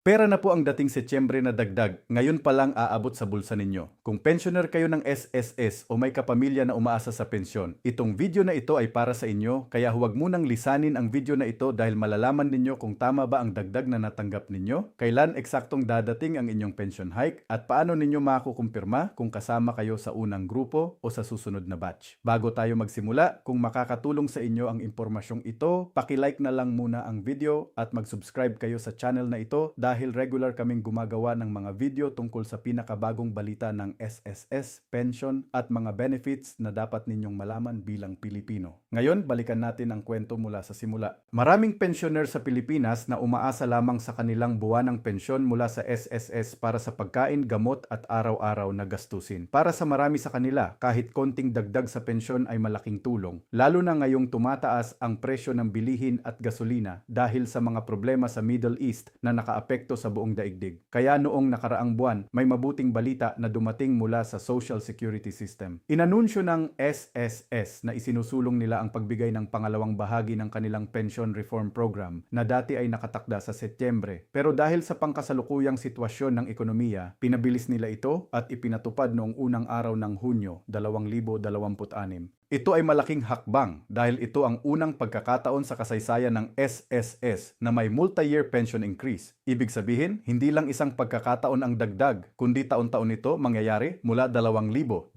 Pera na po ang dating Setyembre na dagdag, ngayon pa lang aabot sa bulsa ninyo. Kung pensioner kayo ng SSS o may kapamilya na umaasa sa pensyon, itong video na ito ay para sa inyo, kaya huwag munang lisanin ang video na ito dahil malalaman ninyo kung tama ba ang dagdag na natanggap ninyo, kailan eksaktong dadating ang inyong pension hike, at paano ninyo makukumpirma kung kasama kayo sa unang grupo o sa susunod na batch. Bago tayo magsimula, kung makakatulong sa inyo ang impormasyong ito, paki-like na lang muna ang video at mag-subscribe kayo sa channel na ito dahil regular kaming gumagawa ng mga video tungkol sa pinakabagong balita ng SSS, pension at mga benefits na dapat ninyong malaman bilang Pilipino. Ngayon, balikan natin ang kwento mula sa simula. Maraming pensioner sa Pilipinas na umaasa lamang sa kanilang buwanang pensyon mula sa SSS para sa pagkain, gamot at araw-araw na gastusin. Para sa marami sa kanila, kahit konting dagdag sa pensyon ay malaking tulong, lalo na ngayong tumataas ang presyo ng bilihin at gasolina dahil sa mga problema sa Middle East na nakaapekto sa buong daigdig. Kaya noong nakaraang buwan, may mabuting balita na dumating mula sa Social Security System. Inanunsyo ng SSS na isinusulong nila ang pagbigay ng pangalawang bahagi ng kanilang pension reform program na dati ay nakatakda sa Setyembre. Pero dahil sa pangkasalukuyang sitwasyon ng ekonomiya, pinabilis nila ito at ipinatupad noong unang araw ng Hunyo 2026. Ito ay malaking hakbang dahil ito ang unang pagkakataon sa kasaysayan ng SSS na may multi-year pension increase. Ibig sabihin, hindi lang isang pagkakataon ang dagdag, kundi taon-taon ito mangyayari mula 2025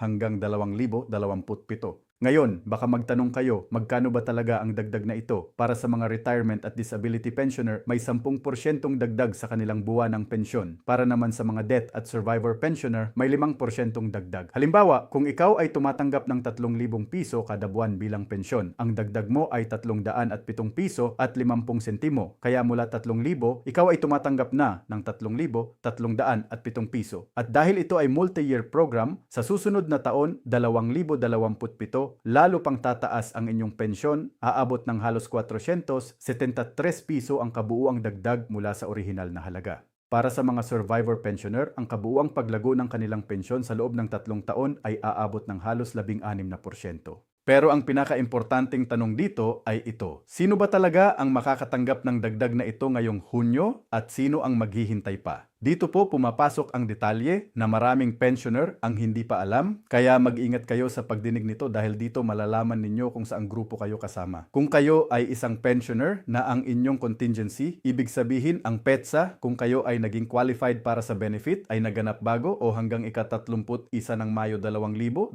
hanggang 2027. Ngayon, baka magtanong kayo, magkano ba talaga ang dagdag na ito? Para sa mga retirement at disability pensioner, may 10% dagdag sa kanilang buwan ng pensyon. Para naman sa mga death at survivor pensioner, may 5% dagdag. Halimbawa, kung ikaw ay tumatanggap ng 3,000 piso kada buwan bilang pensyon, ang dagdag mo ay 307 piso at 50 sentimo. Kaya mula 3,000, ikaw ay tumatanggap na ng 3,307 piso. At dahil ito ay multi-year program, sa susunod na taon, 2027, lalo pang tataas ang inyong pensyon, aabot ng halos 473 piso ang kabuuang dagdag mula sa orihinal na halaga. Para sa mga survivor pensioner, ang kabuuang paglago ng kanilang pensyon sa loob ng 3 taon ay aabot ng halos 16%. Pero ang pinaka-importanting tanong dito ay ito. Sino ba talaga ang makakatanggap ng dagdag na ito ngayong Hunyo at sino ang maghihintay pa? Dito po pumapasok ang detalye na maraming pensioner ang hindi pa alam, kaya mag-ingat kayo sa pagdinig nito dahil dito malalaman ninyo kung saang grupo kayo kasama. Kung kayo ay isang pensioner na ang inyong contingency, ibig sabihin ang PETSA kung kayo ay naging qualified para sa benefit ay naganap bago o hanggang ika-31 ng Mayo 2026,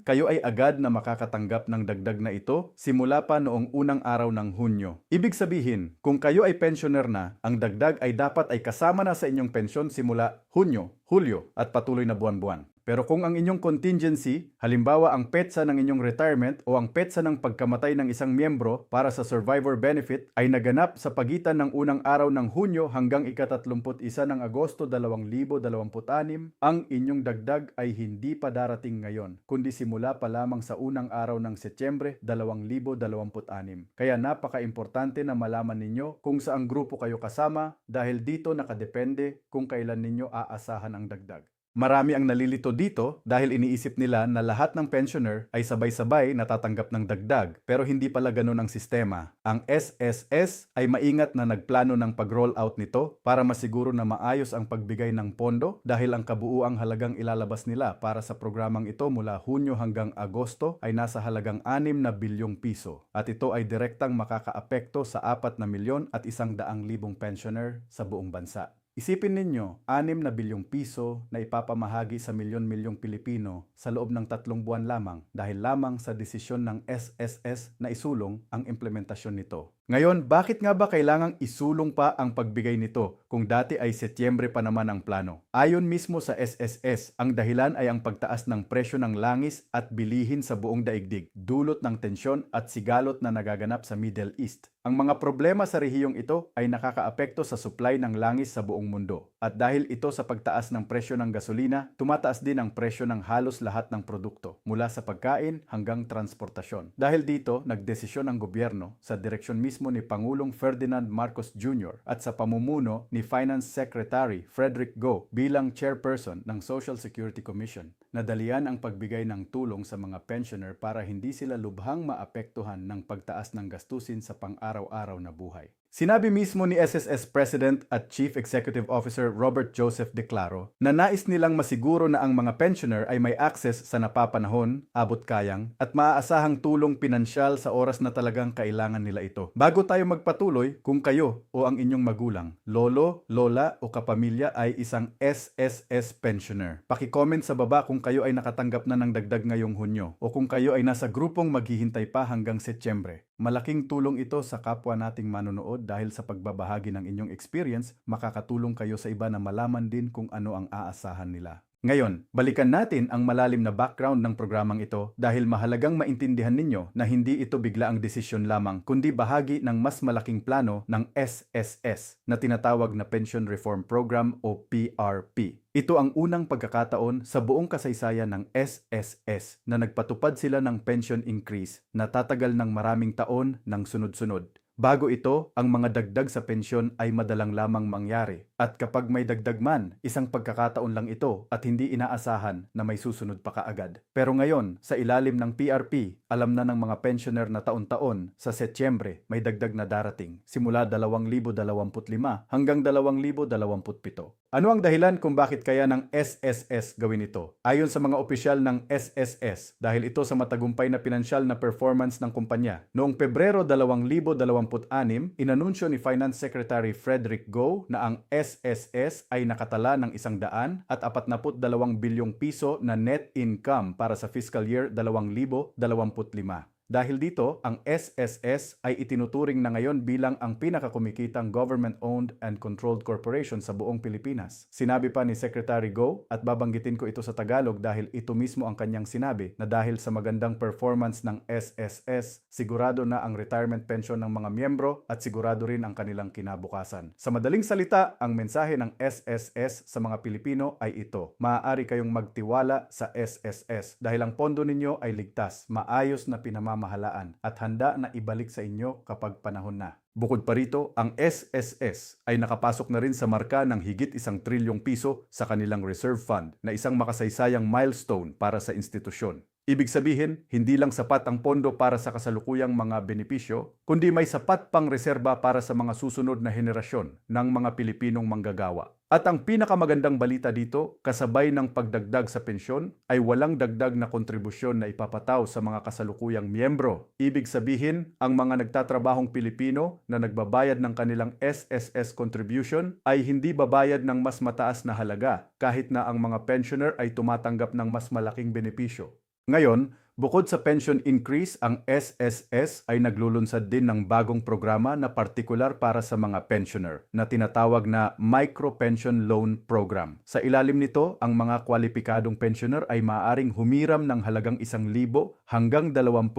kayo ay agad na makakatanggap ng dagdag na ito simula pa noong unang araw ng Hunyo. Ibig sabihin, kung kayo ay pensioner na, ang dagdag ay dapat ay kasama na sa inyong pensyon simula Hunyo, Hulyo at patuloy na buwan-buwan. Pero kung ang inyong contingency, halimbawa ang petsa ng inyong retirement o ang petsa ng pagkamatay ng isang miyembro para sa survivor benefit ay naganap sa pagitan ng unang araw ng Hunyo hanggang ika-31 ng Agosto 2026, ang inyong dagdag ay hindi pa darating ngayon, kundi simula pa lamang sa unang araw ng Setyembre 2026. Kaya napaka-importante na malaman ninyo kung saang grupo kayo kasama dahil dito nakadepende kung kailan ninyo aasahan ang dagdag. Marami ang nalilito dito dahil iniisip nila na lahat ng pensioner ay sabay-sabay natatanggap ng dagdag, pero hindi pala ganun ang sistema. Ang SSS ay maingat na nagplano ng pag-roll out nito para masiguro na maayos ang pagbigay ng pondo dahil ang kabuuang halagang ilalabas nila para sa programang ito mula Hunyo hanggang Agosto ay nasa halagang 6 na bilyong piso. At ito ay direktang makakaapekto sa 4,100,000 pensioner sa buong bansa. Isipin ninyo, 6 na bilyong piso na ipapamahagi sa milyon-milyong Pilipino sa loob ng 3 buwan lamang dahil lamang sa desisyon ng SSS na isulong ang implementasyon nito. Ngayon, bakit nga ba kailangang isulong pa ang pagbigay nito kung dati ay Setyembre pa naman ang plano? Ayon mismo sa SSS, ang dahilan ay ang pagtaas ng presyo ng langis at bilihin sa buong daigdig, dulot ng tensyon at sigalot na nagaganap sa Middle East. Ang mga problema sa rehiyong ito ay nakakaapekto sa supply ng langis sa buong mundo. At dahil ito sa pagtaas ng presyo ng gasolina, tumataas din ang presyo ng halos lahat ng produkto, mula sa pagkain hanggang transportasyon. Dahil dito, nagdesisyon ang gobyerno sa direksyon mismo ni Pangulong Ferdinand Marcos Jr. at sa pamumuno ni Finance Secretary Frederick Go bilang chairperson ng Social Security Commission. Nadalian ang pagbigay ng tulong sa mga pensioner para hindi sila lubhang maapektuhan ng pagtaas ng gastusin sa pang-araw-araw na buhay. Sinabi mismo ni SSS President at Chief Executive Officer Robert Joseph Declaro na nais nilang masiguro na ang mga pensioner ay may access sa napapanahon, abot-kayang at maaasahang tulong pinansyal sa oras na talagang kailangan nila ito. Bago tayo magpatuloy, kung kayo o ang inyong magulang, lolo, lola o kapamilya ay isang SSS pensioner, paki-comment sa baba kung kayo ay nakatanggap na ng dagdag ngayong Hunyo o kung kayo ay nasa grupong maghihintay pa hanggang Setyembre. Malaking tulong ito sa kapwa nating manonood dahil sa pagbabahagi ng inyong experience, makakatulong kayo sa iba na malaman din kung ano ang aasahan nila. Ngayon, balikan natin ang malalim na background ng programang ito dahil mahalagang maintindihan ninyo na hindi ito bigla ang desisyon lamang kundi bahagi ng mas malaking plano ng SSS na tinatawag na Pension Reform Program o PRP. Ito ang unang pagkakataon sa buong kasaysayan ng SSS na nagpatupad sila ng pension increase na tatagal ng maraming taon ng sunod-sunod. Bago ito, ang mga dagdag sa pensyon ay madalang lamang mangyari. At kapag may dagdag man, isang pagkakataon lang ito at hindi inaasahan na may susunod pa kaagad. Pero ngayon, sa ilalim ng PRP, alam na ng mga pensioner na taon-taon sa Setyembre may dagdag na darating simula 2025 hanggang 2027. Ano ang dahilan kung bakit kaya ng SSS gawin ito? Ayon sa mga opisyal ng SSS, dahil ito sa matagumpay na pinansyal na performance ng kumpanya. Noong Pebrero 2026, inanunsyo ni Finance Secretary Frederick Go na ang SSS ay nakatala ng 142 bilyong piso na net income para sa fiscal year 2025. Dahil dito, ang SSS ay itinuturing na ngayon bilang ang pinakakumikitang government-owned and controlled corporation sa buong Pilipinas. Sinabi pa ni Secretary Go, at babanggitin ko ito sa Tagalog dahil ito mismo ang kanyang sinabi, na dahil sa magandang performance ng SSS, sigurado na ang retirement pension ng mga miyembro at sigurado rin ang kanilang kinabukasan. Sa madaling salita, ang mensahe ng SSS sa mga Pilipino ay ito: maaari kayong magtiwala sa SSS dahil ang pondo ninyo ay ligtas, maayos na pinamamahalaan at handa na ibalik sa inyo kapag panahon na. Bukod pa rito, ang SSS ay nakapasok na rin sa marka ng higit 1 trilyong piso sa kanilang reserve fund na isang makasaysayang milestone para sa institusyon. Ibig sabihin, hindi lang sapat ang pondo para sa kasalukuyang mga benepisyo, kundi may sapat pang reserba para sa mga susunod na henerasyon ng mga Pilipinong manggagawa. At ang pinakamagandang balita dito, kasabay ng pagdagdag sa pensyon, ay walang dagdag na kontribusyon na ipapataw sa mga kasalukuyang miyembro. Ibig sabihin, ang mga nagtatrabahong Pilipino na nagbabayad ng kanilang SSS contribution ay hindi babayad ng mas mataas na halaga kahit na ang mga pensioner ay tumatanggap ng mas malaking benepisyo. Ngayon, bukod sa pension increase, ang SSS ay naglulunsad din ng bagong programa na partikular para sa mga pensioner na tinatawag na Micro Pension Loan Program. Sa ilalim nito, ang mga kwalipikadong pensioner ay maaaring humiram ng halagang 1,000 hanggang 20,000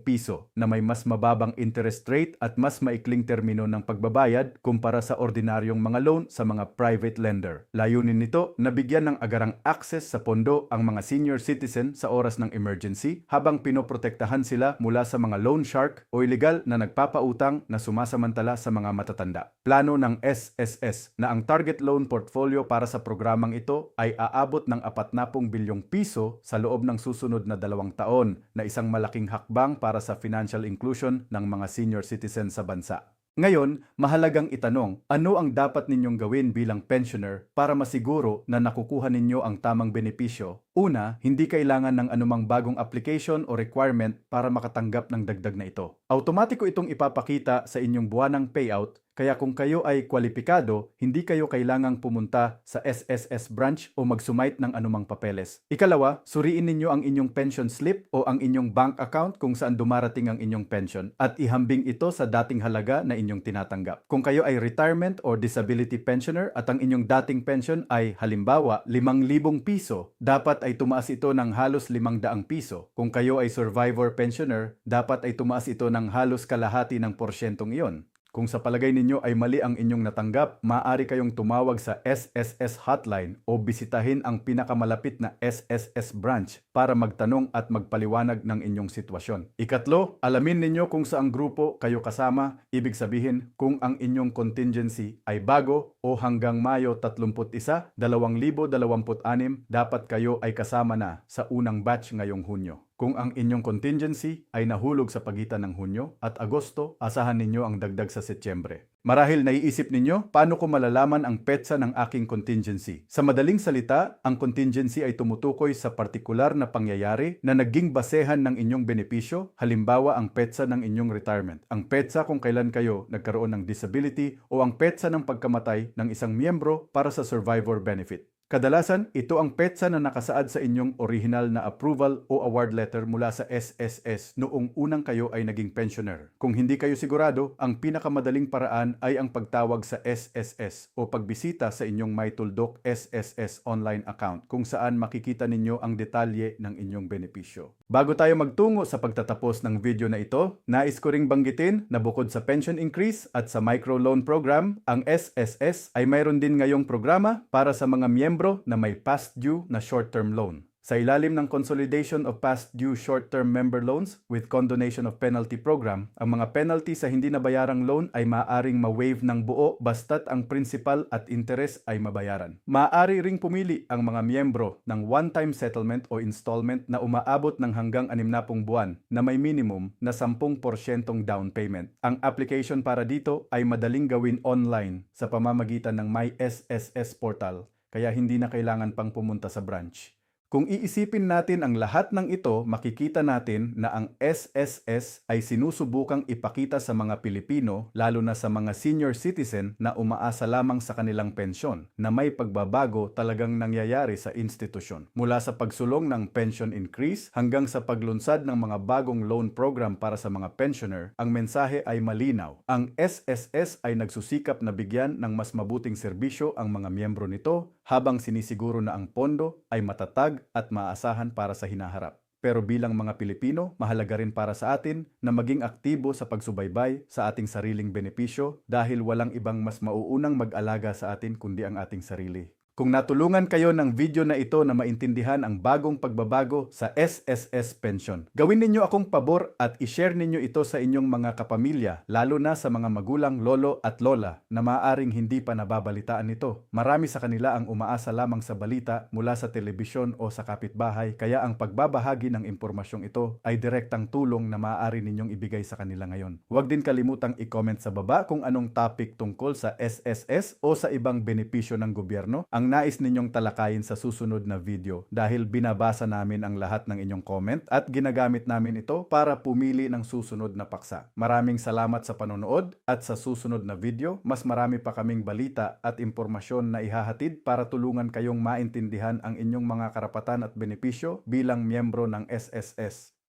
piso na may mas mababang interest rate at mas maikling termino ng pagbabayad kumpara sa ordinaryong mga loan sa mga private lender. Layunin nito na bigyan ng agarang access sa pondo ang mga senior citizen sa oras ng emergency habang pinoprotektahan sila mula sa mga loan shark o iligal na nagpapautang na sumasamantala sa mga matatanda. Plano ng SSS na ang target loan portfolio para sa programang ito ay aabot ng 40 bilyong piso sa loob ng susunod na 2 taon na isang malaking hakbang para sa financial inclusion ng mga senior citizen sa bansa. Ngayon, mahalagang itanong, ano ang dapat ninyong gawin bilang pensioner para masiguro na nakukuha ninyo ang tamang benepisyo? Una, hindi kailangan ng anumang bagong application o requirement para makatanggap ng dagdag na ito. Automatiko itong ipapakita sa inyong buwanang payout, kaya kung kayo ay kwalipikado, hindi kayo kailangang pumunta sa SSS branch o magsumite ng anumang papeles. Ikalawa, suriin ninyo ang inyong pension slip o ang inyong bank account kung saan dumarating ang inyong pension at ihambing ito sa dating halaga na inyong tinatanggap. Kung kayo ay retirement or disability pensioner at ang inyong dating pension ay halimbawa 5,000 piso, dapat ay tumaas ito ng halos 500 piso. Kung kayo ay survivor pensioner, dapat ay tumaas ito ng halos kalahati ng porsyentong iyon. Kung sa palagay ninyo ay mali ang inyong natanggap, maaari kayong tumawag sa SSS hotline o bisitahin ang pinakamalapit na SSS branch para magtanong at magpaliwanag ng inyong sitwasyon. Ikatlo, alamin ninyo kung saang grupo kayo kasama, ibig sabihin kung ang inyong contingency ay bago o hanggang Mayo 31, 2026, dapat kayo ay kasama na sa unang batch ngayong Hunyo. Kung ang inyong contingency ay nahulog sa pagitan ng Hunyo at Agosto, asahan ninyo ang dagdag sa Setyembre. Marahil naiisip ninyo, paano ko malalaman ang petsa ng aking contingency? Sa madaling salita, ang contingency ay tumutukoy sa partikular na pangyayari na naging basehan ng inyong benepisyo, halimbawa ang petsa ng inyong retirement, ang petsa kung kailan kayo nagkaroon ng disability o ang petsa ng pagkamatay ng isang miyembro para sa survivor benefit. Kadalasan, ito ang petsa na nakasaad sa inyong original na approval o award letter mula sa SSS noong unang kayo ay naging pensioner. Kung hindi kayo sigurado, ang pinakamadaling paraan ay ang pagtawag sa SSS o pagbisita sa inyong MyTuldok SSS online account kung saan makikita ninyo ang detalye ng inyong benepisyo. Bago tayo magtungo sa pagtatapos ng video na ito, nais ko ring banggitin na bukod sa pension increase at sa microloan program, ang SSS ay mayroon din ngayong programa para sa mga miyembro na may past due na short-term loan. Sa ilalim ng Consolidation of Past Due Short-Term Member Loans with Condonation of Penalty Program, ang mga penalty sa hindi nabayarang loan ay maaaring ma-waive ng buo basta't ang principal at interest ay mabayaran. Maaari ring pumili ang mga miyembro ng one-time settlement o installment na umaabot ng hanggang 60 buwan na may minimum na 10% down payment. Ang application para dito ay madaling gawin online sa pamamagitan ng My SSS portal, kaya hindi na kailangan pang pumunta sa branch. Kung iisipin natin ang lahat ng ito, makikita natin na ang SSS ay sinusubukang ipakita sa mga Pilipino, lalo na sa mga senior citizen na umaasa lamang sa kanilang pensyon, na may pagbabago talagang nangyayari sa institusyon. Mula sa pagsulong ng pension increase hanggang sa paglunsad ng mga bagong loan program para sa mga pensioner, ang mensahe ay malinaw. Ang SSS ay nagsusikap na bigyan ng mas mabuting serbisyo ang mga miyembro nito habang sinisiguro na ang pondo ay matatag at maaasahan para sa hinaharap. Pero bilang mga Pilipino, mahalaga rin para sa atin na maging aktibo sa pagsubaybay sa ating sariling benepisyo dahil walang ibang mas mauunang mag-alaga sa atin kundi ang ating sarili. Kung natulungan kayo ng video na ito na maintindihan ang bagong pagbabago sa SSS pension, gawin ninyo akong pabor at i-share ninyo ito sa inyong mga kapamilya, lalo na sa mga magulang, lolo at lola na maaaring hindi pa nababalitaan ito. Marami sa kanila ang umaasa lamang sa balita mula sa telebisyon o sa kapitbahay, kaya ang pagbabahagi ng impormasyong ito ay direktang tulong na maaari ninyong ibigay sa kanila ngayon. Huwag din kalimutang i-comment sa baba kung anong topic tungkol sa SSS o sa ibang benepisyo ng gobyerno ang nais ninyong talakayin sa susunod na video dahil binabasa namin ang lahat ng inyong comment at ginagamit namin ito para pumili ng susunod na paksa. Maraming salamat sa panonood at sa susunod na video, mas marami pa kaming balita at impormasyon na ihahatid para tulungan kayong maintindihan ang inyong mga karapatan at benepisyo bilang miyembro ng SSS.